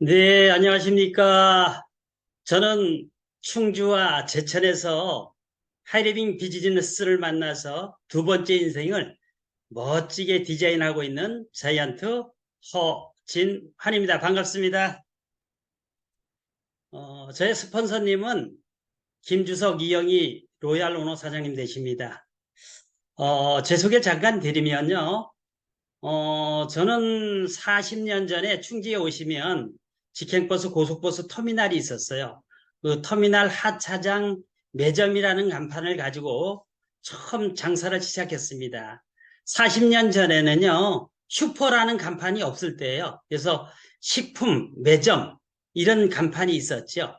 네, 안녕하십니까. 저는 충주와 제천에서 하이리빙 비즈니스를 만나서 두 번째 인생을 멋지게 디자인하고 있는 자이언트 허진환입니다. 반갑습니다. 저의 스폰서님은 김주석, 이영희 로얄 오너 사장님 되십니다. 제 소개 잠깐 드리면요. 저는 40년 전에 충주에 오시면 직행버스 고속버스 터미널이 있었어요. 그 터미널 하차장 매점이라는 간판을 가지고 처음 장사를 시작했습니다. 40년 전에는요, 슈퍼라는 간판이 없을 때예요. 그래서 식품, 매점, 이런 간판이 있었죠.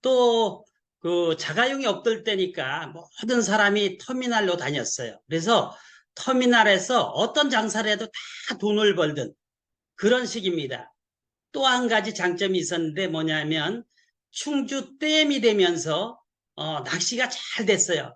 또, 그 자가용이 없을 때니까 모든 사람이 터미널로 다녔어요. 그래서 터미널에서 어떤 장사를 해도 다 돈을 벌던 그런 식입니다. 또 한 가지 장점이 있었는데 뭐냐면 충주댐이 되면서 낚시가 잘 됐어요.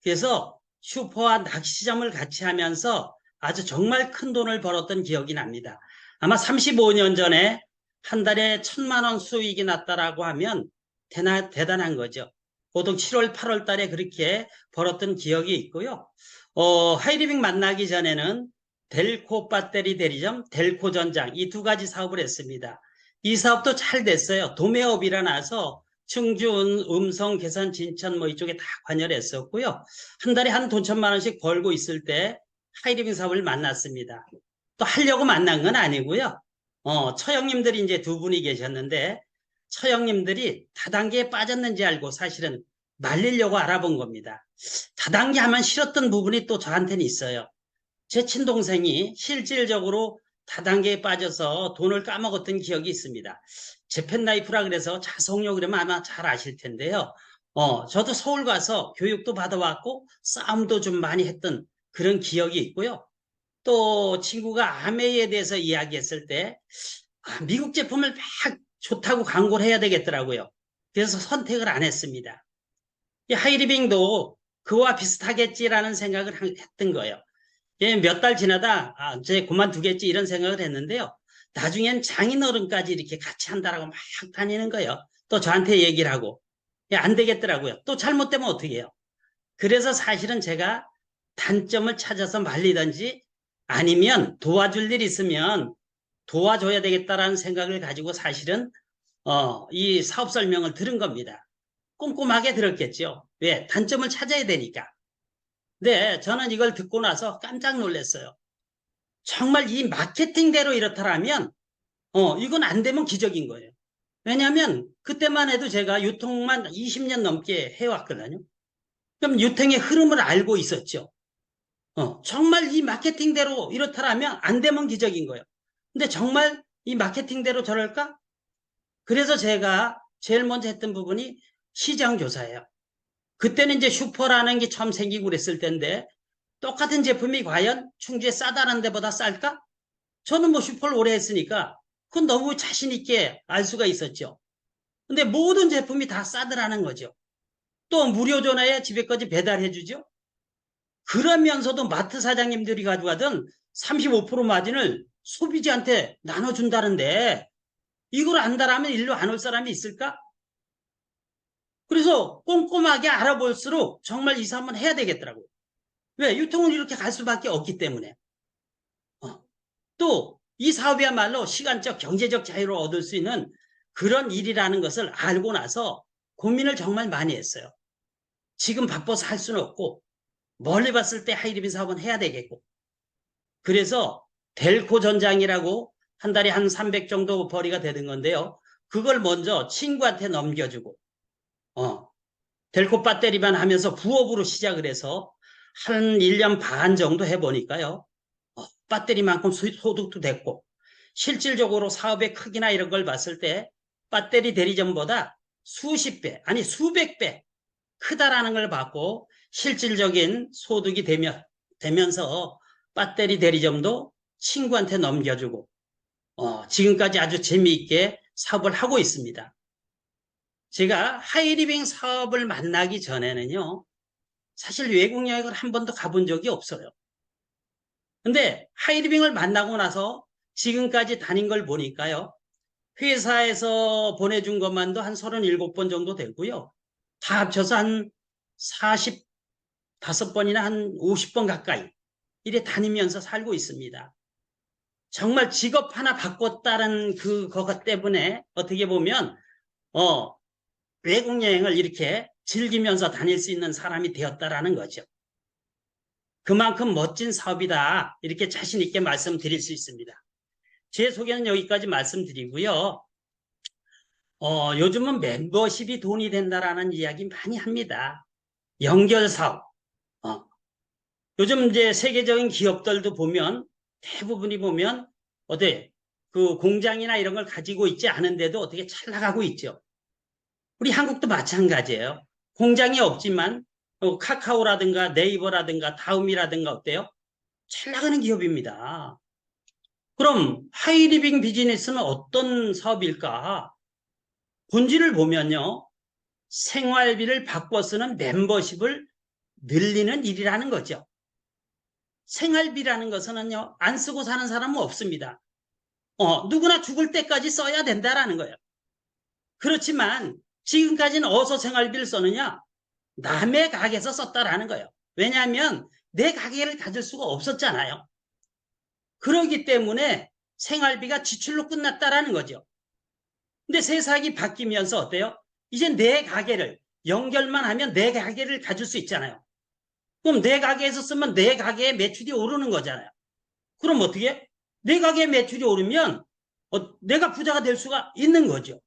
그래서 슈퍼와 낚시점을 같이 하면서 아주 정말 큰 돈을 벌었던 기억이 납니다. 아마 35년 전에 한 달에 1,000만 원 수익이 났다라고 하면 대단한 거죠. 보통 7월, 8월 달에 그렇게 벌었던 기억이 있고요. 하이리빙 만나기 전에는 델코 배터리 대리점, 델코 전장 이 두 가지 사업을 했습니다. 이 사업도 잘 됐어요. 도매업이라 나서 충주, 음성, 개산, 진천 뭐 이쪽에 다 관여를 했었고요. 한 달에 한 돈 1,000만 원씩 벌고 있을 때 하이리빙 사업을 만났습니다. 또 하려고 만난 건 아니고요. 처형님들이 이제 두 분이 계셨는데 처형님들이 다단계에 빠졌는지 알고 사실은 말리려고 알아본 겁니다. 다단계 하면 싫었던 부분이 또 저한테는 있어요. 제 친동생이 실질적으로 다단계에 빠져서 돈을 까먹었던 기억이 있습니다. 재팬나이프라 그래서 자석료 그러면 아마 잘 아실 텐데요. 저도 서울 가서 교육도 받아왔고 싸움도 좀 많이 했던 그런 기억이 있고요. 또 친구가 아메이에 대해서 이야기했을 때 미국 제품을 막 좋다고 광고를 해야 되겠더라고요. 그래서 선택을 안 했습니다. 이 하이리빙도 그와 비슷하겠지라는 생각을 했던 거예요. 몇 달 지나다 이제 그만두겠지 이런 생각을 했는데요. 나중엔 장인어른까지 이렇게 같이 한다라고 막 다니는 거예요. 또 저한테 얘기를 하고 안 되겠더라고요. 또 잘못되면 어떻게 해요? 그래서 사실은 제가 단점을 찾아서 말리든지 아니면 도와줄 일 있으면 도와줘야 되겠다라는 생각을 가지고 사실은 이 사업 설명을 들은 겁니다. 꼼꼼하게 들었겠죠. 왜? 단점을 찾아야 되니까. 네, 저는 이걸 듣고 나서 깜짝 놀랐어요. 정말 이 마케팅대로 이렇다라면, 이건 안 되면 기적인 거예요. 왜냐하면 그때만 해도 제가 유통만 20년 넘게 해왔거든요. 그럼 유통의 흐름을 알고 있었죠. 정말 이 마케팅대로 이렇다라면 안 되면 기적인 거예요. 근데 정말 이 마케팅대로 저럴까? 그래서 제가 제일 먼저 했던 부분이 시장 조사예요. 그때는 이제 슈퍼라는 게 처음 생기고 그랬을 텐데 똑같은 제품이 과연 충주에 싸다는 데보다 쌀까? 저는 뭐 슈퍼를 오래 했으니까 그건 너무 자신 있게 알 수가 있었죠. 근데 모든 제품이 다 싸더라는 거죠. 또 무료 전화에 집에까지 배달해 주죠. 그러면서도 마트 사장님들이 가져가던 35% 마진을 소비자한테 나눠준다는데 이걸 안다라면 일로 안 올 사람이 있을까? 그래서 꼼꼼하게 알아볼수록 정말 이 사업은 해야 되겠더라고요. 왜? 유통은 이렇게 갈 수밖에 없기 때문에. 또 이 사업이야말로 시간적, 경제적 자유를 얻을 수 있는 그런 일이라는 것을 알고 나서 고민을 정말 많이 했어요. 지금 바빠서 할 수는 없고 멀리 봤을 때 하이리빈 사업은 해야 되겠고 그래서 델코 전장이라고 한 달에 한 300 정도 벌이가 되는 건데요. 그걸 먼저 친구한테 넘겨주고 델코 배터리만 하면서 부업으로 시작을 해서 한 1년 반 정도 해보니까요. 배터리만큼 소득도 됐고 실질적으로 사업의 크기나 이런 걸 봤을 때 배터리 대리점보다 수십 배, 아니 수백 배 크다라는 걸 봤고 실질적인 소득이 되면서 배터리 대리점도 친구한테 넘겨주고 지금까지 아주 재미있게 사업을 하고 있습니다. 제가 하이리빙 사업을 만나기 전에는요. 사실 외국 여행을 한 번도 가본 적이 없어요. 근데 하이리빙을 만나고 나서 지금까지 다닌 걸 보니까요. 회사에서 보내준 것만도 한 37번 정도 되고요. 다 합쳐서 한 45번이나 한 50번 가까이 이래 다니면서 살고 있습니다. 정말 직업 하나 바꿨다는 그것 때문에 어떻게 보면 외국 여행을 이렇게 즐기면서 다닐 수 있는 사람이 되었다라는 거죠. 그만큼 멋진 사업이다. 이렇게 자신 있게 말씀드릴 수 있습니다. 제 소개는 여기까지 말씀드리고요. 요즘은 멤버십이 돈이 된다라는 이야기 많이 합니다. 연결 사업. 어, 요즘 이제 세계적인 기업들도 보면 대부분이 보면 어때 그 공장이나 이런 걸 가지고 있지 않은데도 어떻게 잘 나가고 있죠. 우리 한국도 마찬가지예요. 공장이 없지만 카카오라든가 네이버라든가 다음이라든가 어때요? 잘 나가는 기업입니다. 그럼 하이리빙 비즈니스는 어떤 사업일까? 본질을 보면요. 생활비를 바꿔 쓰는 멤버십을 늘리는 일이라는 거죠. 생활비라는 것은요, 안 쓰고 사는 사람은 없습니다. 누구나 죽을 때까지 써야 된다라는 거예요. 그렇지만 지금까지는 어디서 생활비를 썼느냐? 남의 가게에서 썼다라는 거예요. 왜냐하면 내 가게를 가질 수가 없었잖아요. 그러기 때문에 생활비가 지출로 끝났다라는 거죠. 근데 세상이 바뀌면서 어때요? 이제 내 가게를 연결만 하면 내 가게를 가질 수 있잖아요. 그럼 내 가게에서 쓰면 내 가게의 매출이 오르는 거잖아요. 그럼 어떻게? 내 가게의 매출이 오르면 내가 부자가 될 수가 있는 거죠.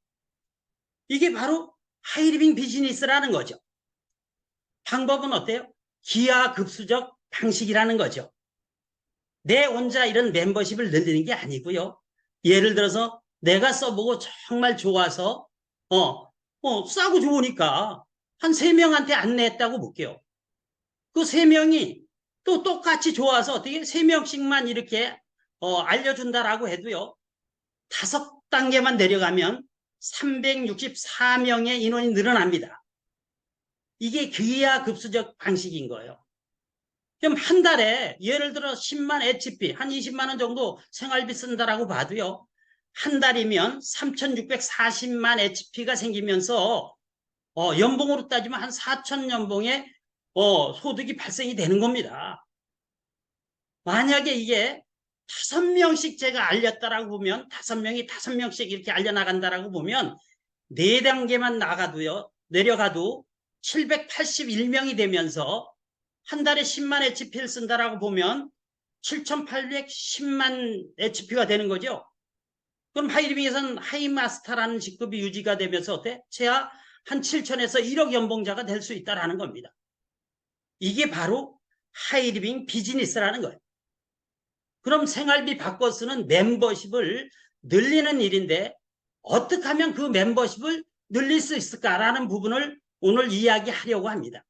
이게 바로 하이리빙 비즈니스라는 거죠. 방법은 어때요? 기하급수적 방식이라는 거죠. 내 혼자 이런 멤버십을 늘리는 게 아니고요. 예를 들어서 내가 써보고 정말 좋아서 싸고 좋으니까 한 3명한테 안내했다고 볼게요. 그 3명이 또 똑같이 좋아서 어떻게 3명씩만 이렇게 알려준다라고 해도요. 5단계만 내려가면 364명의 인원이 늘어납니다. 이게 기하급수적 방식인 거예요. 그럼 한 달에 예를 들어 10만 HP, 한 20만 원 정도 생활비 쓴다라고 봐도요. 한 달이면 3,640만 HP가 생기면서 연봉으로 따지면 한 4천 연봉의 소득이 발생이 되는 겁니다. 만약에 이게 5명씩 제가 알렸다라고 보면 5명이 5명씩 이렇게 알려나간다라고 보면 4단계만 나가도요. 내려가도 781명이 되면서 한 달에 10만 HP를 쓴다라고 보면 7,810만 HP가 되는 거죠. 그럼 하이리빙에서는 하이마스터라는 직급이 유지가 되면서 어때? 최하 한 7천에서 1억 연봉자가 될 수 있다라는 겁니다. 이게 바로 하이리빙 비즈니스라는 거예요. 그럼 생활비 바꿔 쓰는 멤버십을 늘리는 일인데 어떻게 하면 그 멤버십을 늘릴 수 있을까라는 부분을 오늘 이야기하려고 합니다.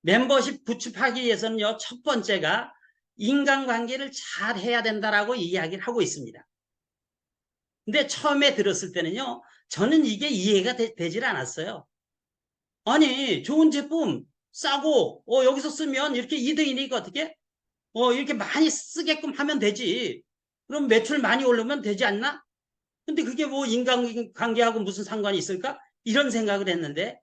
멤버십 구축하기 위해서는요. 첫 번째가 인간관계를 잘 해야 된다라고 이야기를 하고 있습니다. 근데 처음에 들었을 때는요. 저는 이게 이해가 되질 않았어요. 아니 좋은 제품 싸고 여기서 쓰면 이렇게 이득이니까 어떻게 이렇게 많이 쓰게끔 하면 되지. 그럼 매출 많이 오르면 되지 않나? 근데 그게 뭐 인간관계하고 무슨 상관이 있을까? 이런 생각을 했는데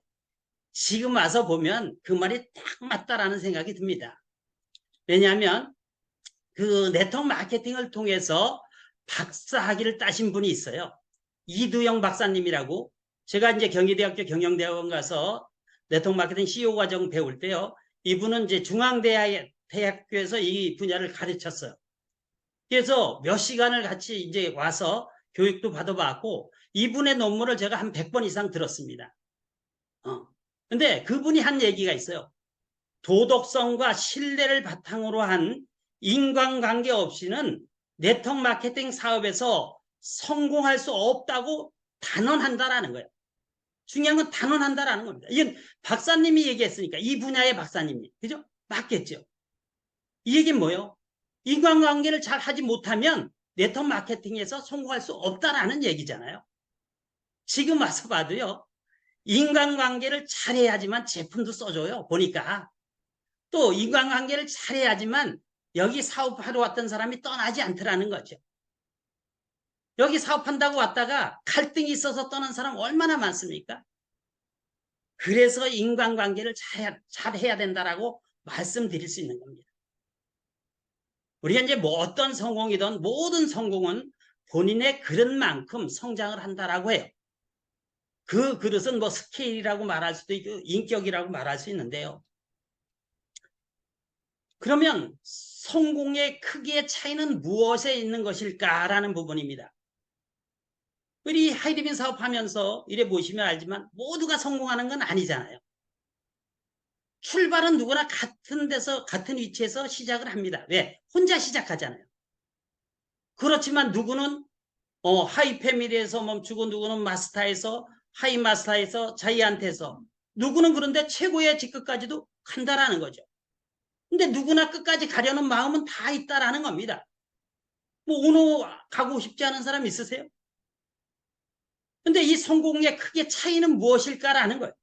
지금 와서 보면 그 말이 딱 맞다라는 생각이 듭니다. 왜냐하면 그 네트워크 마케팅을 통해서 박사학위를 따신 분이 있어요. 이두영 박사님이라고. 제가 이제 경희대학교 경영대학원 가서 네트워크 마케팅 CEO 과정 배울 때요. 이분은 이제 중앙대학교에서 이 분야를 가르쳤어요. 그래서 몇 시간을 같이 이제 와서 교육도 받아봤고 이분의 논문을 제가 한 100번 이상 들었습니다. 근데 그분이 한 얘기가 있어요. 도덕성과 신뢰를 바탕으로 한 인간관계 없이는 네트워크 마케팅 사업에서 성공할 수 없다고 단언한다라는 거예요. 중요한 건 단언한다라는 겁니다. 이건 박사님이 얘기했으니까 이 분야의 박사님이 그죠? 맞겠죠. 이 얘기는 뭐예요? 인간관계를 잘 하지 못하면 네트워크 마케팅에서 성공할 수 없다라는 얘기잖아요. 지금 와서 봐도요. 인간관계를 잘해야지만 제품도 써줘요. 보니까. 또 인간관계를 잘해야지만 여기 사업하러 왔던 사람이 떠나지 않더라는 거죠. 여기 사업한다고 왔다가 갈등이 있어서 떠난 사람 얼마나 많습니까? 그래서 인간관계를 잘 해야 된다라고 말씀드릴 수 있는 겁니다. 우리가 이제 뭐 어떤 성공이든 모든 성공은 본인의 그릇만큼 성장을 한다라고 해요. 그 그릇은 뭐 스케일이라고 말할 수도 있고 인격이라고 말할 수 있는데요. 그러면 성공의 크기의 차이는 무엇에 있는 것일까라는 부분입니다. 우리 하이리빈 사업하면서 이래 보시면 알지만 모두가 성공하는 건 아니잖아요. 출발은 누구나 같은 데서 같은 위치에서 시작을 합니다. 왜? 혼자 시작하잖아요. 그렇지만 누구는 하이 패밀리에서 멈추고 누구는 마스터에서 하이 마스터에서 자이언트에서 누구는 그런데 최고의 직급까지도 간다라는 거죠. 근데 누구나 끝까지 가려는 마음은 다 있다라는 겁니다. 뭐 오노 가고 싶지 않은 사람 있으세요? 근데 이 성공의 크게 차이는 무엇일까라는 거예요.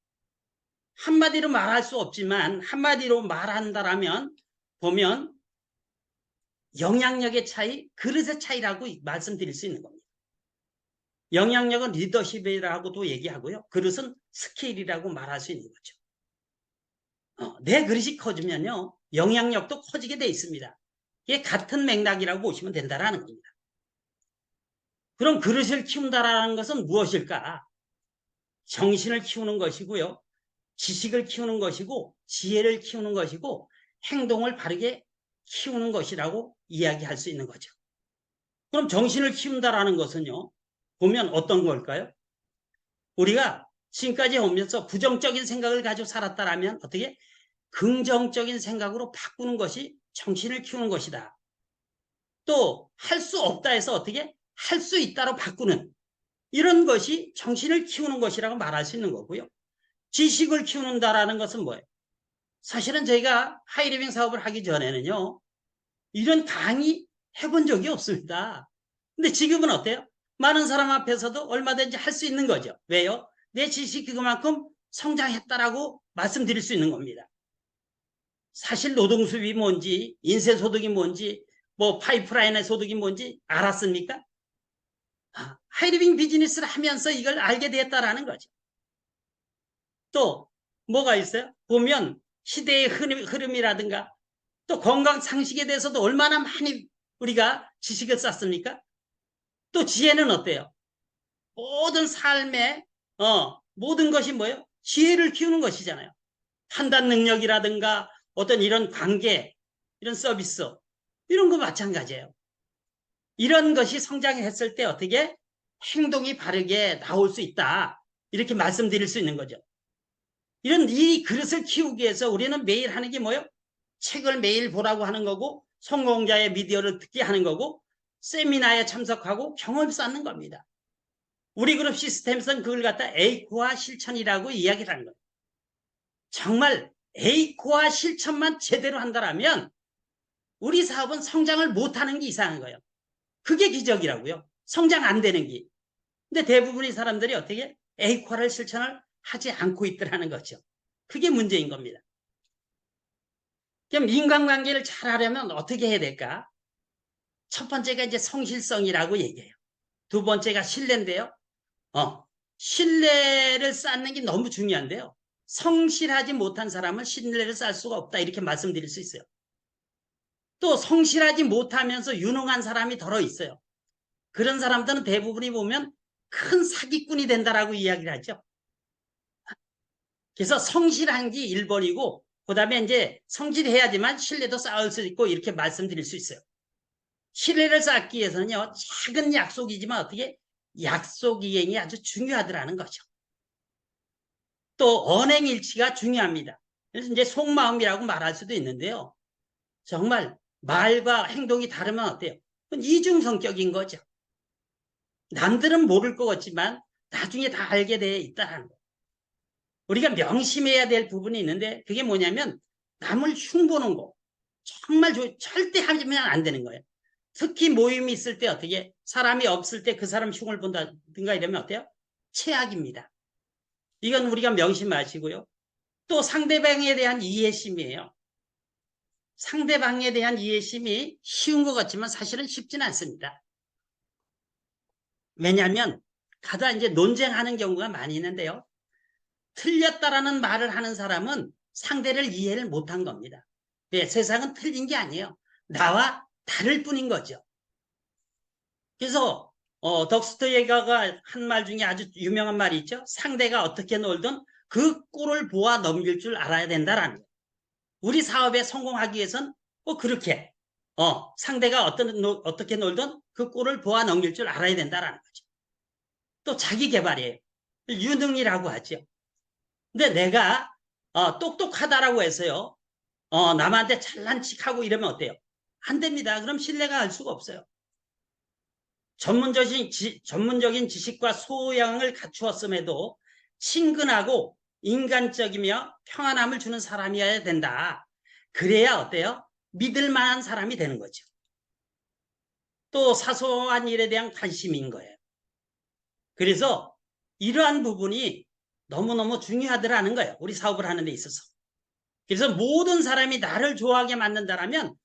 한마디로 말할 수 없지만 한마디로 말한다라면 보면 영향력의 차이, 그릇의 차이라고 말씀드릴 수 있는 겁니다. 영향력은 리더십이라고도 얘기하고요. 그릇은 스케일이라고 말할 수 있는 거죠. 내 그릇이 커지면요. 영향력도 커지게 돼 있습니다. 이게 같은 맥락이라고 보시면 된다라는 겁니다. 그럼 그릇을 키운다라는 것은 무엇일까? 정신을 키우는 것이고요. 지식을 키우는 것이고 지혜를 키우는 것이고 행동을 바르게 키우는 것이라고 이야기할 수 있는 거죠. 그럼 정신을 키운다라는 것은요. 보면 어떤 걸까요? 우리가 지금까지 오면서 부정적인 생각을 가지고 살았다라면 어떻게? 긍정적인 생각으로 바꾸는 것이 정신을 키우는 것이다. 또 할 수 없다 해서 어떻게? 할 수 있다로 바꾸는 이런 것이 정신을 키우는 것이라고 말할 수 있는 거고요. 지식을 키우는다라는 것은 뭐예요? 사실은 저희가 하이리빙 사업을 하기 전에는요. 이런 강의 해본 적이 없습니다. 근데 지금은 어때요? 많은 사람 앞에서도 얼마든지 할 수 있는 거죠. 왜요? 내 지식이 그만큼 성장했다라고 말씀드릴 수 있는 겁니다. 사실 노동수입이 뭔지, 인쇄소득이 뭔지, 뭐 파이프라인의 소득이 뭔지 알았습니까? 하이리빙 비즈니스를 하면서 이걸 알게 되었다라는 거죠. 또 뭐가 있어요? 보면 시대의 흐름이라든가 또 건강 상식에 대해서도 얼마나 많이 우리가 지식을 쌓습니까? 또 지혜는 어때요? 모든 삶의 모든 것이 뭐예요? 지혜를 키우는 것이잖아요. 판단 능력이라든가 어떤 이런 관계, 이런 서비스 이런 거 마찬가지예요. 이런 것이 성장했을 때 어떻게 행동이 바르게 나올 수 있다. 이렇게 말씀드릴 수 있는 거죠. 이런 이 그릇을 키우기 위해서 우리는 매일 하는 게 뭐예요? 책을 매일 보라고 하는 거고 성공자의 미디어를 듣게 하는 거고 세미나에 참석하고 경험 쌓는 겁니다. 우리 그룹 시스템에서는 그걸 갖다 A코어 실천이라고 이야기를 하는 거예요. 정말 A코어 실천만 제대로 한다면 우리 사업은 성장을 못하는 게 이상한 거예요. 그게 기적이라고요. 성장 안 되는 게. 근데 대부분의 사람들이 어떻게 A코어를 실천을 하지 않고 있더라는 거죠. 그게 문제인 겁니다. 그럼 인간관계를 잘 하려면 어떻게 해야 될까? 첫 번째가 이제 성실성이라고 얘기해요. 두 번째가 신뢰인데요. 신뢰를 쌓는 게 너무 중요한데요. 성실하지 못한 사람은 신뢰를 쌓을 수가 없다. 이렇게 말씀드릴 수 있어요. 또 성실하지 못하면서 유능한 사람이 덜어 있어요. 그런 사람들은 대부분이 보면 큰 사기꾼이 된다라고 이야기를 하죠. 그래서 성실한 게 1번이고 그다음에 이제 성실해야지만 신뢰도 쌓을 수 있고 이렇게 말씀드릴 수 있어요. 신뢰를 쌓기 위해서는요. 작은 약속이지만 어떻게 약속 이행이 아주 중요하더라는 거죠. 또 언행일치가 중요합니다. 그래서 이제 속마음이라고 말할 수도 있는데요. 정말 말과 행동이 다르면 어때요? 그건 이중 성격인 거죠. 남들은 모를 것 같지만 나중에 다 알게 돼 있다는 거. 우리가 명심해야 될 부분이 있는데 그게 뭐냐면 남을 흉보는 거. 정말 절대 하면 안 되는 거예요. 특히 모임이 있을 때 어떻게 사람이 없을 때 그 사람 흉을 본다든가 이러면 어때요? 최악입니다. 이건 우리가 명심하시고요. 또 상대방에 대한 이해심이에요. 상대방에 대한 이해심이 쉬운 것 같지만 사실은 쉽지는 않습니다. 왜냐하면 가다 이제 논쟁하는 경우가 많이 있는데요. 틀렸다라는 말을 하는 사람은 상대를 이해를 못한 겁니다. 예, 세상은 틀린 게 아니에요. 나와 다를 뿐인 거죠. 그래서 덕스토예가가 한 말 중에 아주 유명한 말이 있죠. 상대가 어떻게 놀든 그 꼴을 보아 넘길 줄 알아야 된다라는 거예요. 우리 사업에 성공하기 위해선 그렇게 상대가 어떻게 놀든 그 꼴을 보아 넘길 줄 알아야 된다라는 거죠. 또 자기 개발이에요. 유능이라고 하죠. 근데 내가 똑똑하다라고 해서요. 남한테 잘난 척하고 이러면 어때요? 안 됩니다. 그럼 신뢰가 갈 수가 없어요. 전문적인 지식과 소양을 갖추었음에도 친근하고 인간적이며 평안함을 주는 사람이어야 된다. 그래야 어때요? 믿을 만한 사람이 되는 거죠. 또 사소한 일에 대한 관심인 거예요. 그래서 이러한 부분이 너무너무 중요하더라는 거예요. 우리 사업을 하는 데 있어서. 그래서 모든 사람이 나를 좋아하게 만든다라면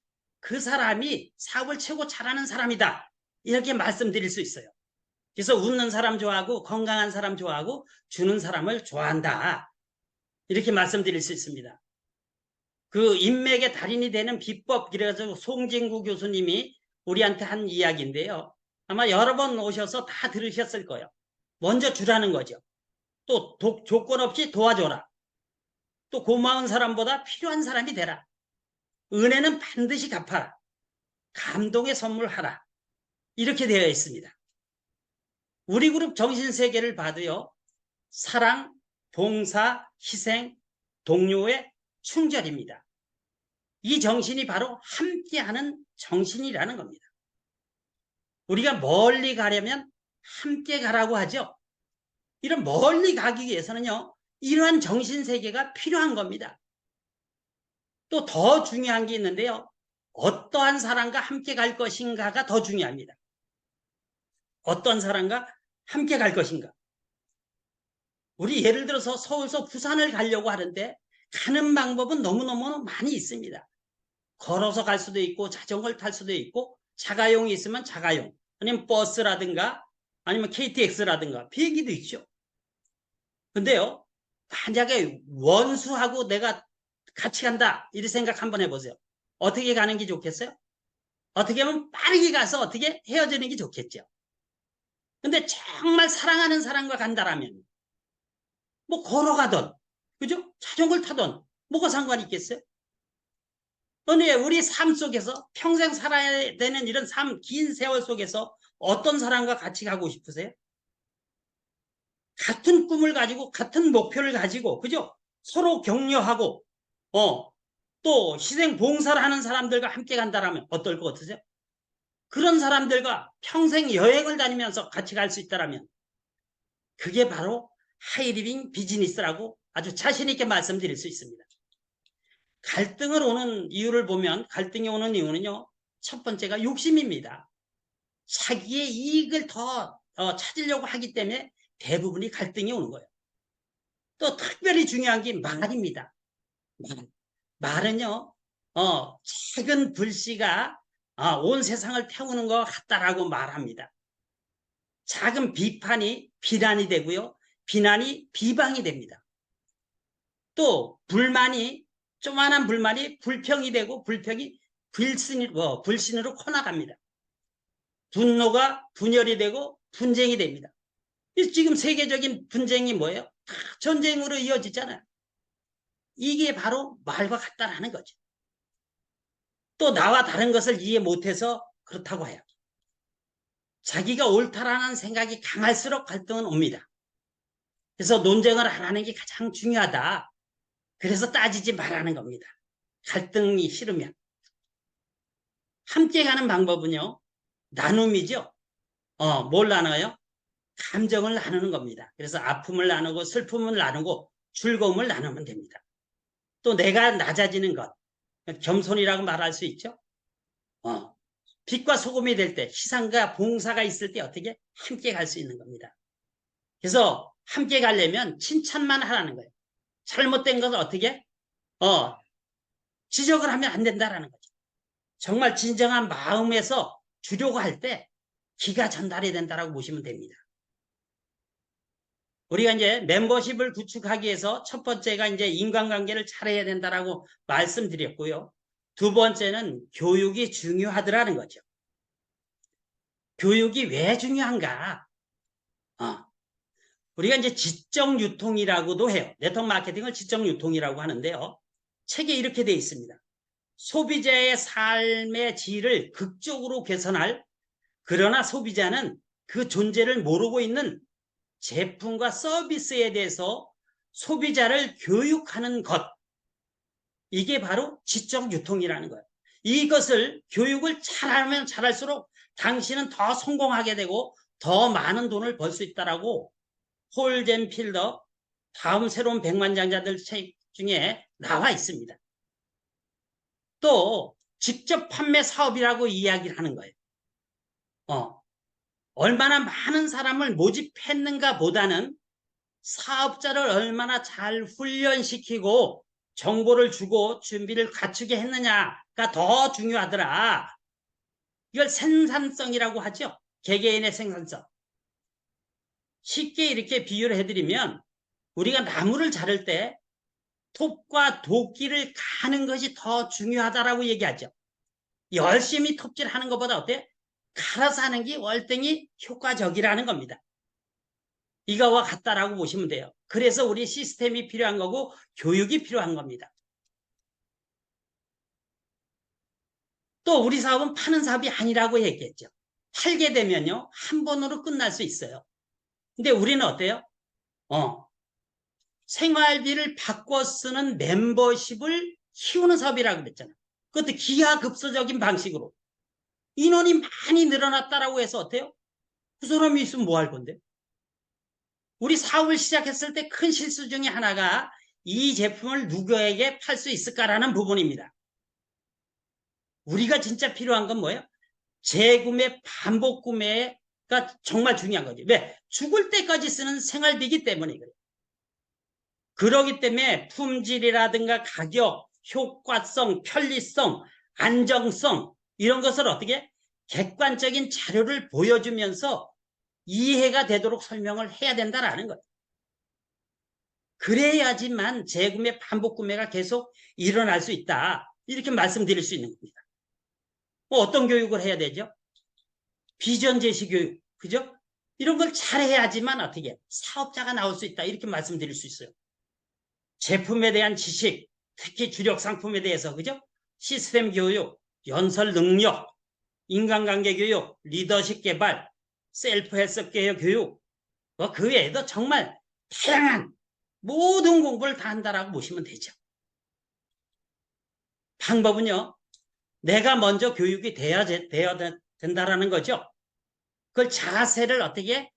그 사람이 사업을 최고 잘하는 사람이다. 이렇게 말씀드릴 수 있어요. 그래서 웃는 사람 좋아하고 건강한 사람 좋아하고 주는 사람을 좋아한다. 이렇게 말씀드릴 수 있습니다. 그 인맥의 달인이 되는 비법, 그래가지고 송진구 교수님이 우리한테 한 이야기인데요. 아마 여러 번 오셔서 다 들으셨을 거예요. 먼저 주라는 거죠. 또 조건 없이 도와줘라. 또 고마운 사람보다 필요한 사람이 되라. 은혜는 반드시 갚아라. 감동의 선물하라. 이렇게 되어 있습니다. 우리 그룹 정신세계를 봐도요. 사랑, 봉사, 희생, 동료의 충절입니다. 이 정신이 바로 함께하는 정신이라는 겁니다. 우리가 멀리 가려면 함께 가라고 하죠. 이런 멀리 가기 위해서는요. 이러한 정신세계가 필요한 겁니다. 또 더 중요한 게 있는데요. 어떠한 사람과 함께 갈 것인가가 더 중요합니다. 어떤 사람과 함께 갈 것인가. 우리 예를 들어서 서울서 부산을 가려고 하는데 가는 방법은 너무너무 많이 있습니다. 걸어서 갈 수도 있고 자전거를 탈 수도 있고 자가용이 있으면 자가용 아니면 버스라든가 아니면 KTX라든가 비행기도 있죠. 근데요. 만약에 원수하고 내가 같이 간다 이렇게 생각 한번 해보세요. 어떻게 가는 게 좋겠어요? 어떻게 하면 빠르게 가서 어떻게 헤어지는 게 좋겠죠. 근데 정말 사랑하는 사람과 간다라면 뭐 걸어가든 그죠? 자전거를 타든 뭐가 상관이 있겠어요? 근데 우리 삶 속에서 평생 살아야 되는 이런 긴 세월 속에서 어떤 사람과 같이 가고 싶으세요? 같은 꿈을 가지고 같은 목표를 가지고 그죠? 서로 격려하고 또 희생 봉사를 하는 사람들과 함께 간다라면 어떨 것 같으세요? 그런 사람들과 평생 여행을 다니면서 같이 갈 수 있다라면 그게 바로 하이리빙 비즈니스라고 아주 자신 있게 말씀드릴 수 있습니다. 갈등을 오는 이유를 보면 갈등이 오는 이유는요. 첫 번째가 욕심입니다. 자기의 이익을 더 찾으려고 하기 때문에 대부분이 갈등이 오는 거예요. 또 특별히 중요한 게 말입니다. 말은요. 작은 불씨가 온 세상을 태우는 것 같다라고 말합니다. 작은 비판이 비난이 되고요. 비난이 비방이 됩니다. 또 조그만한 불만이 불평이 되고 불평이 불신으로 커나갑니다. 분노가 분열이 되고 분쟁이 됩니다. 지금 세계적인 분쟁이 뭐예요? 다 전쟁으로 이어지잖아요. 이게 바로 말과 같다라는 거죠. 또 나와 다른 것을 이해 못해서 그렇다고 해요. 자기가 옳다라는 생각이 강할수록 갈등은 옵니다. 그래서 논쟁을 안 하는 게 가장 중요하다. 그래서 따지지 말라는 겁니다. 갈등이 싫으면. 함께 가는 방법은요. 나눔이죠. 뭘 나눠요? 감정을 나누는 겁니다. 그래서 아픔을 나누고 슬픔을 나누고 즐거움을 나누면 됩니다. 또 내가 낮아지는 것, 겸손이라고 말할 수 있죠. 빛과 소금이 될 때, 희생과 봉사가 있을 때 어떻게 함께 갈 수 있는 겁니다. 그래서 함께 가려면 칭찬만 하라는 거예요. 잘못된 것을 어떻게 지적을 하면 안 된다라는 거죠. 정말 진정한 마음에서 주려고 할 때 기가 전달이 된다라고 보시면 됩니다. 우리가 이제 멤버십을 구축하기 위해서 첫 번째가 이제 인간관계를 잘해야 된다라고 말씀드렸고요. 두 번째는 교육이 중요하더라는 거죠. 교육이 왜 중요한가? 우리가 이제 지적 유통이라고도 해요. 네트워크 마케팅을 지적 유통이라고 하는데요. 책에 이렇게 되어 있습니다. 소비자의 삶의 질을 극적으로 개선할, 그러나 소비자는 그 존재를 모르고 있는 제품과 서비스에 대해서 소비자를 교육하는 것. 이게 바로 지적 유통이라는 거예요. 이것을 교육을 잘하면 잘할수록 당신은 더 성공하게 되고 더 많은 돈을 벌 수 있다라고 폴 젠 필더 다음 새로운 백만장자들 책 중에 나와 있습니다. 또 직접 판매 사업이라고 이야기를 하는 거예요. 얼마나 많은 사람을 모집했는가 보다는 사업자를 얼마나 잘 훈련시키고 정보를 주고 준비를 갖추게 했느냐가 더 중요하더라. 이걸 생산성이라고 하죠. 개개인의 생산성. 쉽게 이렇게 비유를 해드리면 우리가 나무를 자를 때 톱과 도끼를 가는 것이 더 중요하다라고 얘기하죠. 열심히 톱질하는 것보다 어때? 갈아서 하는 게 월등히 효과적이라는 겁니다. 이거와 같다라고 보시면 돼요. 그래서 우리 시스템이 필요한 거고 교육이 필요한 겁니다. 또 우리 사업은 파는 사업이 아니라고 얘기했죠. 팔게 되면요, 한 번으로 끝날 수 있어요. 근데 우리는 어때요? 생활비를 바꿔 쓰는 멤버십을 키우는 사업이라고 그랬잖아요. 그것도 기하급수적인 방식으로. 인원이 많이 늘어났다라고 해서 어때요? 그 사람이 있으면 뭐 할 건데? 우리 사업을 시작했을 때 큰 실수 중에 하나가 이 제품을 누구에게 팔 수 있을까라는 부분입니다. 우리가 진짜 필요한 건 뭐예요? 재구매, 반복 구매가 정말 중요한 거죠. 왜? 죽을 때까지 쓰는 생활비이기 때문에 그래요. 그러기 때문에 품질이라든가 가격, 효과성, 편리성, 안정성 이런 것을 어떻게 객관적인 자료를 보여주면서 이해가 되도록 설명을 해야 된다라는 거예요. 그래야지만 재구매, 반복 구매가 계속 일어날 수 있다. 이렇게 말씀드릴 수 있는 겁니다. 어떤 교육을 해야 되죠? 비전 제시 교육, 그죠? 이런 걸 잘해야지만 어떻게 사업자가 나올 수 있다. 이렇게 말씀드릴 수 있어요. 제품에 대한 지식, 특히 주력 상품에 대해서, 그죠? 시스템 교육, 연설 능력, 인간관계 교육, 리더십 개발, 셀프 해석 교육, 그 외에도 정말 다양한 모든 공부를 다 한다라고 보시면 되죠. 방법은요, 내가 먼저 교육이 되어야 된다라는 거죠. 그걸 자세를 어떻게,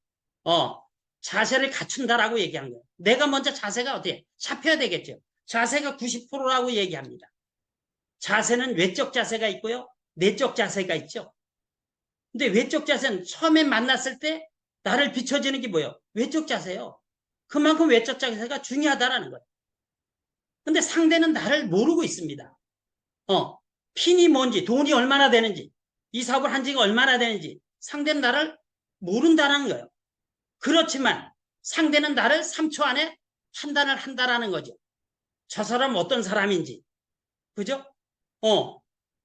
자세를 갖춘다라고 얘기한 거예요. 내가 먼저 자세가 어떻게 잡혀야 되겠죠. 자세가 90%라고 얘기합니다. 자세는 외적 자세가 있고요. 내적 자세가 있죠. 근데 외적 자세는 처음에 만났을 때 나를 비춰주는 게 뭐예요? 외적 자세예요. 그만큼 외적 자세가 중요하다라는 거예요. 근데 상대는 나를 모르고 있습니다. 핀이 뭔지, 돈이 얼마나 되는지, 이 사업을 한 지가 얼마나 되는지 상대는 나를 모른다는 거예요. 그렇지만 상대는 나를 3초 안에 판단을 한다라는 거죠. 저 사람 어떤 사람인지. 그죠?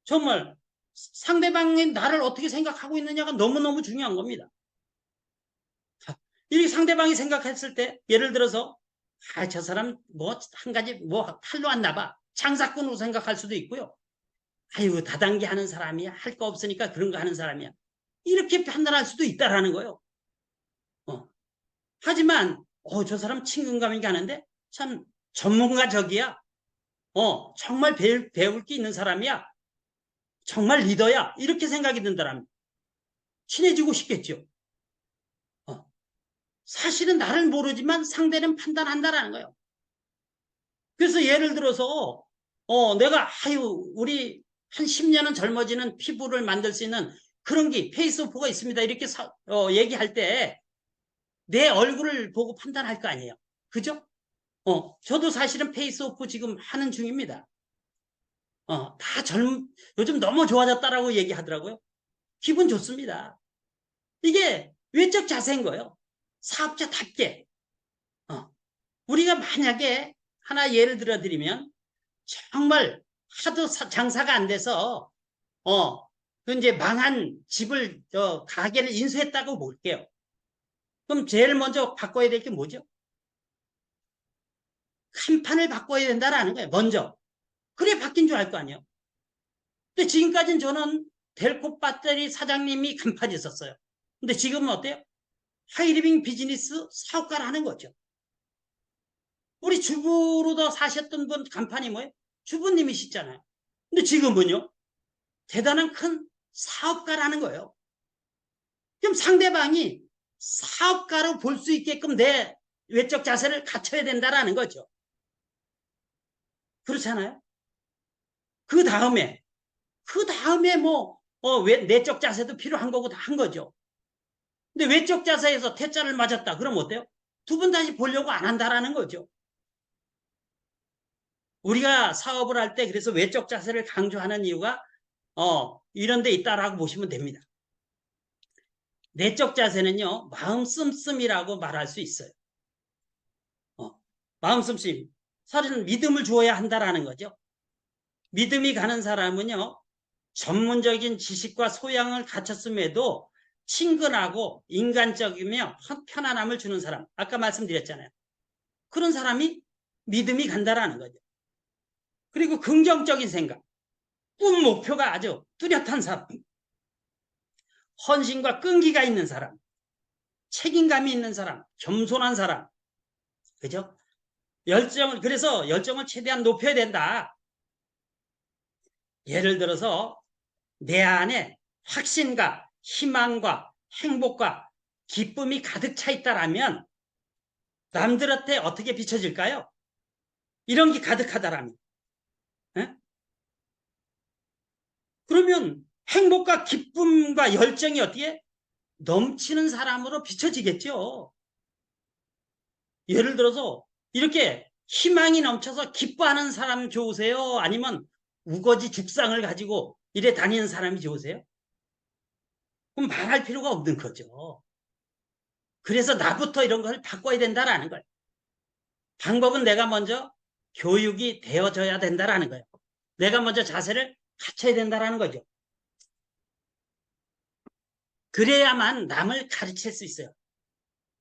정말 상대방이 나를 어떻게 생각하고 있느냐가 너무너무 중요한 겁니다. 이 상대방이 생각했을 때 예를 들어서 저 사람 뭐 한 가지 뭐 탈로 왔나 봐. 장사꾼으로 생각할 수도 있고요. 아유 다단계 하는 사람이야. 할 거 없으니까 그런 거 하는 사람이야. 이렇게 판단할 수도 있다라는 거예요. 하지만 저 사람 친근감이 가는데 참 전문가적이야. 정말 배울 게 있는 사람이야. 정말 리더야. 이렇게 생각이 든다면 친해지고 싶겠죠. 사실은 나를 모르지만 상대는 판단한다라는 거예요. 그래서 예를 들어서 내가 우리 한 10년은 젊어지는 피부를 만들 수 있는 그런 게 페이스오프가 있습니다. 이렇게 얘기할 때 내 얼굴을 보고 판단할 거 아니에요. 그죠? 저도 사실은 페이스오프 지금 하는 중입니다. 요즘 너무 좋아졌다라고 얘기하더라고요. 기분 좋습니다. 이게 외적 자세인 거예요. 사업자답게. 우리가 만약에 하나 예를 들어 드리면 정말 하도 장사가 안 돼서 그 이제 망한 집을 가게를 인수했다고 볼게요. 그럼 제일 먼저 바꿔야 될 게 뭐죠? 간판을 바꿔야 된다라는 거예요. 먼저. 그래 바뀐 줄 알 거 아니에요. 근데 지금까지는 저는 델코 배터리 사장님이 간판이 있었어요. 근데 지금은 어때요? 하이리빙 비즈니스 사업가라는 거죠. 우리 주부로도 사셨던 분 간판이 뭐예요? 주부님이시잖아요. 근데 지금은요? 대단한 큰 사업가라는 거예요. 그럼 상대방이 사업가로 볼 수 있게끔 내 외적 자세를 갖춰야 된다라는 거죠. 그렇잖아요? 그 다음에 뭐 내적 자세도 필요한 거고 다 한 거죠. 근데 외적 자세에서 퇴짜를 맞았다. 그럼 어때요? 두 번 다시 보려고 안 한다라는 거죠. 우리가 사업을 할 때 그래서 외적 자세를 강조하는 이유가 이런 데 있다라고 보시면 됩니다. 내적 자세는요, 마음 씀씀이라고 말할 수 있어요. 마음 씀씀. 사실은 믿음을 주어야 한다라는 거죠. 믿음이 가는 사람은요, 전문적인 지식과 소양을 갖췄음에도 친근하고 인간적이며 편안함을 주는 사람. 아까 말씀드렸잖아요. 그런 사람이 믿음이 간다라는 거죠. 그리고 긍정적인 생각. 꿈 목표가 아주 뚜렷한 사람. 헌신과 끈기가 있는 사람. 책임감이 있는 사람. 겸손한 사람. 그죠? 그래서 열정을 최대한 높여야 된다. 예를 들어서 내 안에 확신과 희망과 행복과 기쁨이 가득 차 있다라면 남들한테 어떻게 비춰질까요? 이런 게 가득하다라면. 에? 그러면 행복과 기쁨과 열정이 어떻게 넘치는 사람으로 비춰지겠죠. 예를 들어서 이렇게 희망이 넘쳐서 기뻐하는 사람 좋으세요? 아니면 우거지 죽상을 가지고 이래 다니는 사람이 좋으세요? 그럼 말할 필요가 없는 거죠. 그래서 나부터 이런 걸 바꿔야 된다라는 거예요. 방법은 내가 먼저 교육이 되어져야 된다라는 거예요. 내가 먼저 자세를 갖춰야 된다라는 거죠. 그래야만 남을 가르칠 수 있어요.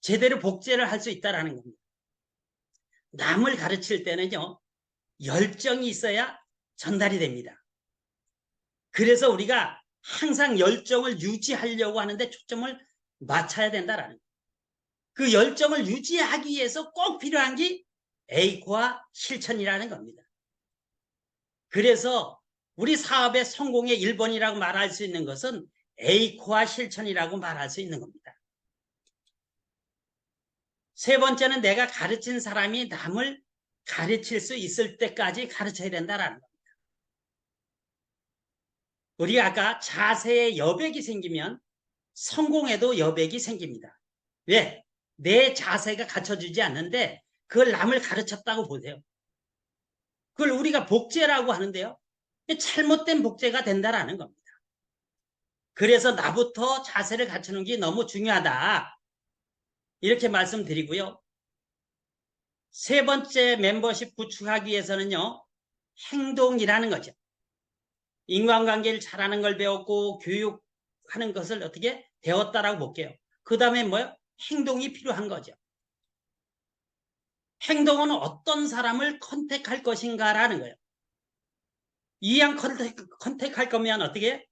제대로 복제를 할 수 있다라는 겁니다. 남을 가르칠 때는요, 열정이 있어야 전달이 됩니다. 그래서 우리가 항상 열정을 유지하려고 하는데 초점을 맞춰야 된다라는 거예요. 그 열정을 유지하기 위해서 꼭 필요한 게 에이코와 실천이라는 겁니다. 그래서 우리 사업의 성공의 1번이라고 말할 수 있는 것은 에이코와 실천이라고 말할 수 있는 겁니다. 세 번째는 내가 가르친 사람이 남을 가르칠 수 있을 때까지 가르쳐야 된다는 겁니다. 우리가 아까 자세에 여백이 생기면 성공에도 여백이 생깁니다. 왜? 내 자세가 갖춰주지 않는데 그걸 남을 가르쳤다고 보세요. 그걸 우리가 복제라고 하는데요. 잘못된 복제가 된다라는 겁니다. 그래서 나부터 자세를 갖추는 게 너무 중요하다. 이렇게 말씀드리고요. 세 번째 멤버십 구축하기 위해서는요. 행동이라는 거죠. 인간관계를 잘하는 걸 배웠고 교육하는 것을 어떻게 배웠다라고 볼게요. 그 다음에 뭐요? 행동이 필요한 거죠. 행동은 어떤 사람을 컨택할 것인가라는 거예요. 이왕 컨택할 거면 어떻게?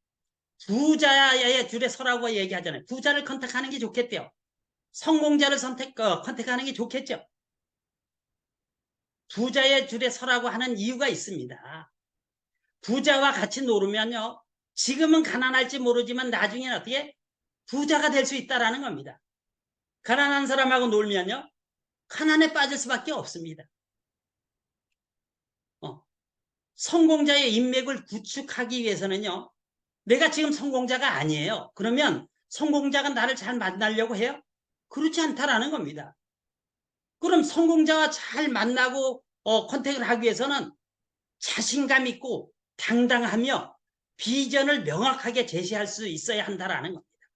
부자의 줄에 서라고 얘기하잖아요. 부자를 컨택하는 게 좋겠대요. 성공자를 컨택하는 게 좋겠죠. 부자의 줄에 서라고 하는 이유가 있습니다. 부자와 같이 놀으면요. 지금은 가난할지 모르지만 나중에는 어떻게? 부자가 될 수 있다는 겁니다. 가난한 사람하고 놀면요. 가난에 빠질 수밖에 없습니다. 성공자의 인맥을 구축하기 위해서는요. 내가 지금 성공자가 아니에요. 그러면 성공자가 나를 잘 만나려고 해요? 그렇지 않다라는 겁니다. 그럼 성공자와 잘 만나고 컨택을 하기 위해서는 자신감 있고 당당하며 비전을 명확하게 제시할 수 있어야 한다라는 겁니다.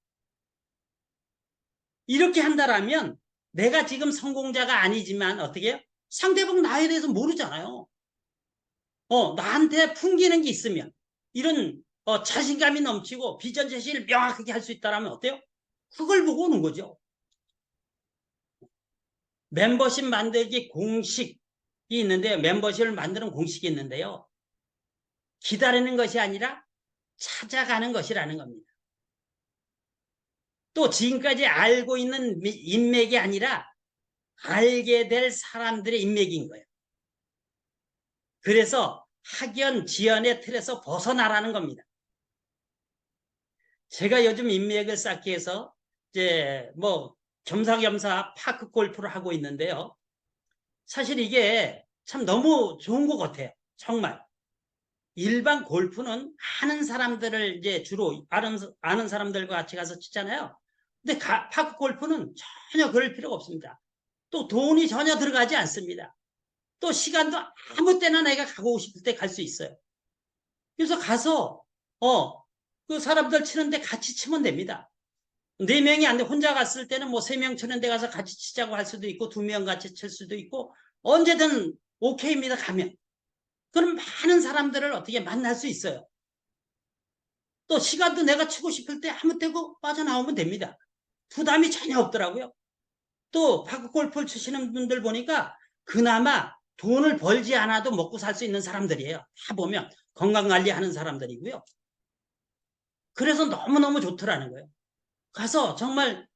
이렇게 한다라면 내가 지금 성공자가 아니지만 어떻게 해요? 상대방 나에 대해서 모르잖아요. 나한테 풍기는 게 있으면 이런 자신감이 넘치고 비전 제시를 명확하게 할 수 있다면 어때요? 그걸 보고 오는 거죠. 멤버십 만들기 공식이 있는데요. 멤버십을 만드는 공식이 있는데요. 기다리는 것이 아니라 찾아가는 것이라는 겁니다. 또 지금까지 알고 있는 인맥이 아니라 알게 될 사람들의 인맥인 거예요. 그래서 학연, 지연의 틀에서 벗어나라는 겁니다. 제가 요즘 인맥을 쌓기 위해서 이제 뭐 겸사겸사 파크 골프를 하고 있는데요. 사실 이게 참 너무 좋은 것 같아요. 정말. 일반 골프는 아는 사람들을 이제 주로 아는 사람들과 같이 가서 치잖아요. 근데 파크 골프는 전혀 그럴 필요가 없습니다. 또 돈이 전혀 들어가지 않습니다. 또 시간도 아무 때나 내가 가고 싶을 때 갈 수 있어요. 그래서 가서 그 사람들 치는데 같이 치면 됩니다. 4명이 안 돼. 혼자 갔을 때는 뭐 3명 치는데 가서 같이 치자고 할 수도 있고 2명 같이 칠 수도 있고 언제든 오케이입니다. 가면. 그럼 많은 사람들을 어떻게 만날 수 있어요. 또 시간도 내가 치고 싶을 때 아무 때고 빠져나오면 됩니다. 부담이 전혀 없더라고요. 또 파크 골프를 치시는 분들 보니까 그나마 돈을 벌지 않아도 먹고 살 수 있는 사람들이에요. 다 보면 건강관리하는 사람들이고요. 그래서 너무너무 좋더라는 거예요. 가서 정말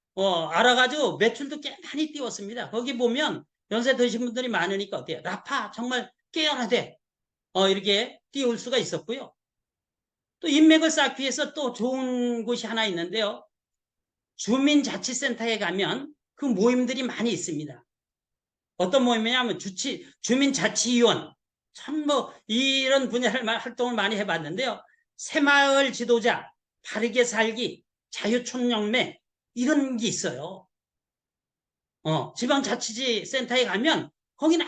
알아가지고 매출도 꽤 많이 띄웠습니다. 거기 보면 연세 드신 분들이 많으니까 어때요? 라파 정말 깨어나대 이렇게 띄울 수가 있었고요. 또 인맥을 쌓기 위해서 또 좋은 곳이 하나 있는데요. 주민자치센터에 가면 그 모임들이 많이 있습니다. 어떤 모임이냐면 주민자치위원. 참 뭐 이런 분야를 활동을 많이 해봤는데요. 새마을 지도자, 바르게 살기, 자유촌영매 이런 게 있어요. 지방자치지 센터에 가면 거기는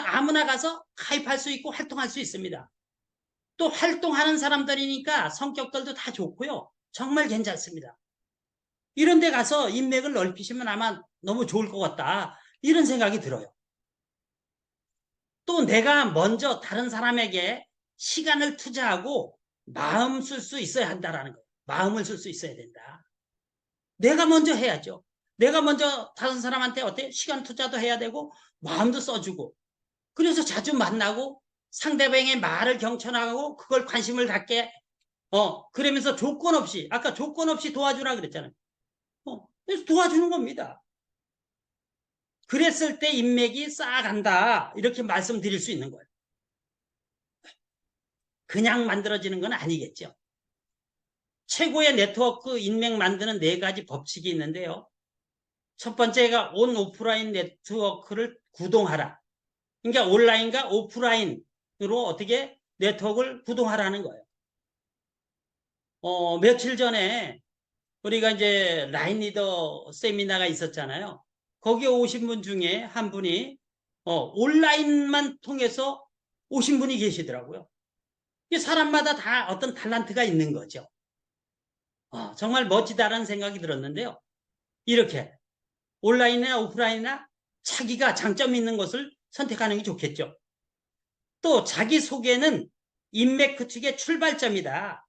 아무나 가서 가입할 수 있고 활동할 수 있습니다. 또 활동하는 사람들이니까 성격들도 다 좋고요. 정말 괜찮습니다. 이런 데 가서 인맥을 넓히시면 아마 너무 좋을 것 같다. 이런 생각이 들어요. 또 내가 먼저 다른 사람에게 시간을 투자하고 마음 쓸 수 있어야 한다라는 거예요. 마음을 쓸 수 있어야 된다. 내가 먼저 해야죠. 내가 먼저 다른 사람한테 어때? 시간 투자도 해야 되고 마음도 써주고 그래서 자주 만나고 상대방의 말을 경청하고 그걸 관심을 갖게 그러면서 조건 없이 아까 조건 없이 도와주라 그랬잖아요. 그래서 도와주는 겁니다. 그랬을 때 인맥이 쌓아간다 이렇게 말씀드릴 수 있는 거예요. 그냥 만들어지는 건 아니겠죠. 최고의 네트워크 인맥 만드는 4가지 법칙이 있는데요. 첫 번째가 온 오프라인 네트워크를 구동하라. 그러니까 온라인과 오프라인으로 어떻게 네트워크를 구동하라는 거예요. 며칠 전에 우리가 이제 라인 리더 세미나가 있었잖아요. 거기에 오신 분 중에 한 분이 온라인만 통해서 오신 분이 계시더라고요. 사람마다 다 어떤 탤런트가 있는 거죠. 정말 멋지다라는 생각이 들었는데요. 이렇게 온라인이나 오프라인이나 자기가 장점 있는 것을 선택하는 게 좋겠죠. 또 자기소개는 인맥 구축의 출발점이다.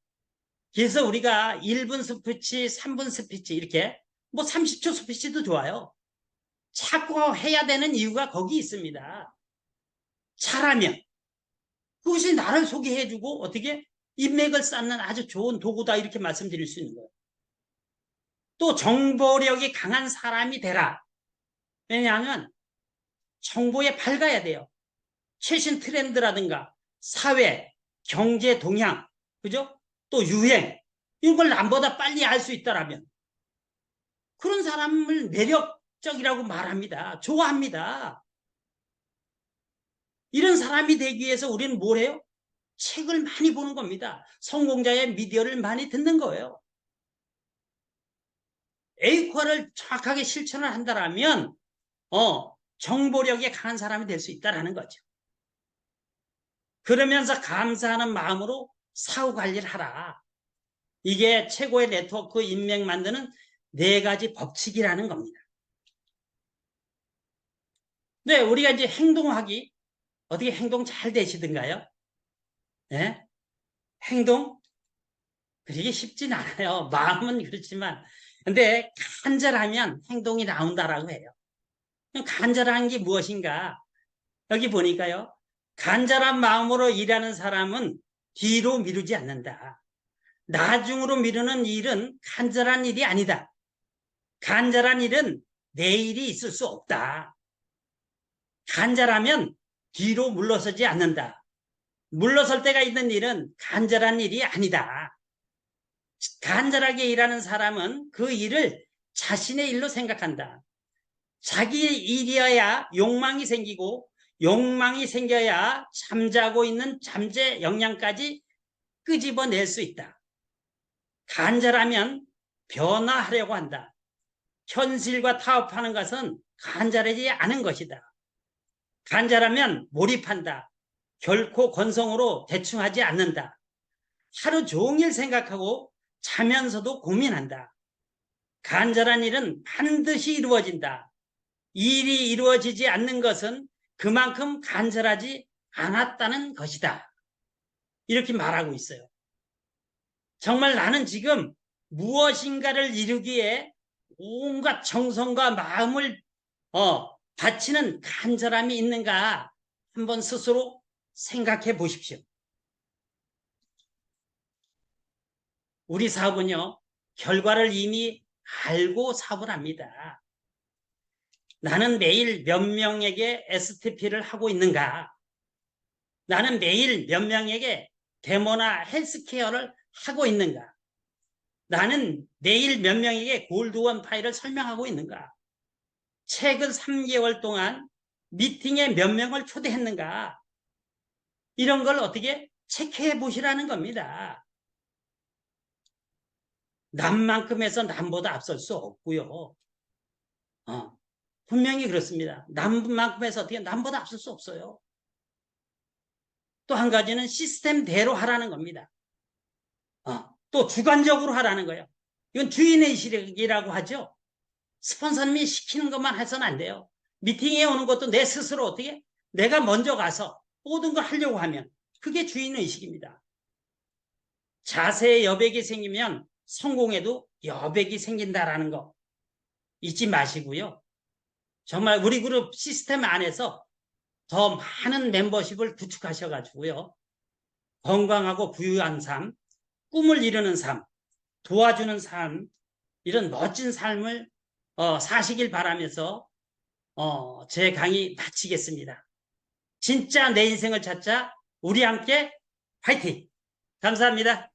그래서 우리가 1분 스피치, 3분 스피치 이렇게 뭐 30초 스피치도 좋아요. 자꾸 해야 되는 이유가 거기 있습니다. 잘하면 그것이 나를 소개해주고 어떻게 인맥을 쌓는 아주 좋은 도구다 이렇게 말씀드릴 수 있는 거예요. 또 정보력이 강한 사람이 되라. 왜냐하면 정보에 밝아야 돼요. 최신 트렌드라든가 사회, 경제 동향, 그죠? 또 유행 이런 걸 남보다 빨리 알 수 있다라면 그런 사람을 매력적이라고 말합니다. 좋아합니다. 이런 사람이 되기 위해서 우리는 뭘 해요? 책을 많이 보는 겁니다. 성공자의 미디어를 많이 듣는 거예요. A과를 정확하게 실천을 한다면 정보력에 강한 사람이 될 수 있다는 거죠. 그러면서 감사하는 마음으로 사후 관리를 하라. 이게 최고의 네트워크 인맥 만드는 네 가지 법칙이라는 겁니다. 네, 우리가 이제 행동하기, 어떻게 행동 잘 되시던가요? 예? 행동? 그러기 쉽진 않아요. 마음은 그렇지만. 근데 간절하면 행동이 나온다라고 해요. 간절한 게 무엇인가? 여기 보니까요. 간절한 마음으로 일하는 사람은 뒤로 미루지 않는다. 나중으로 미루는 일은 간절한 일이 아니다. 간절한 일은 내일이 있을 수 없다. 간절하면 뒤로 물러서지 않는다. 물러설 때가 있는 일은 간절한 일이 아니다. 간절하게 일하는 사람은 그 일을 자신의 일로 생각한다. 자기 일이어야 욕망이 생기고 욕망이 생겨야 잠자고 있는 잠재 역량까지 끄집어낼 수 있다. 간절하면 변화하려고 한다. 현실과 타협하는 것은 간절하지 않은 것이다. 간절하면 몰입한다. 결코 건성으로 대충 하지 않는다. 하루 종일 생각하고 자면서도 고민한다. 간절한 일은 반드시 이루어진다. 일이 이루어지지 않는 것은 그만큼 간절하지 않았다는 것이다. 이렇게 말하고 있어요. 정말 나는 지금 무엇인가를 이루기에 온갖 정성과 마음을 바치는 간절함이 있는가 한번 스스로 생각해 보십시오. 우리 사업은요, 결과를 이미 알고 사업을 합니다. 나는 매일 몇 명에게 STP를 하고 있는가? 나는 매일 몇 명에게 데모나 헬스케어를 하고 있는가? 나는 매일 몇 명에게 골드원 파일을 설명하고 있는가? 최근 3개월 동안 미팅에 몇 명을 초대했는가? 이런 걸 어떻게 체크해 보시라는 겁니다. 남만큼 해서 남보다 앞설 수 없고요. 분명히 그렇습니다. 남만큼 해서 어떻게 남보다 앞설 수 없어요. 또 한 가지는 시스템대로 하라는 겁니다. 또 주관적으로 하라는 거예요. 이건 주인의식이라고 하죠. 스폰서님이 시키는 것만 해서는 안 돼요. 미팅에 오는 것도 내 스스로 어떻게 내가 먼저 가서 모든 걸 하려고 하면 그게 주인의식입니다. 자세에 여백이 생기면 성공에도 여백이 생긴다라는 거 잊지 마시고요. 정말 우리 그룹 시스템 안에서 더 많은 멤버십을 구축하셔가지고요. 건강하고 부유한 삶, 꿈을 이루는 삶, 도와주는 삶, 이런 멋진 삶을 사시길 바라면서 제 강의 마치겠습니다. 진짜 내 인생을 찾자 우리 함께 파이팅! 감사합니다.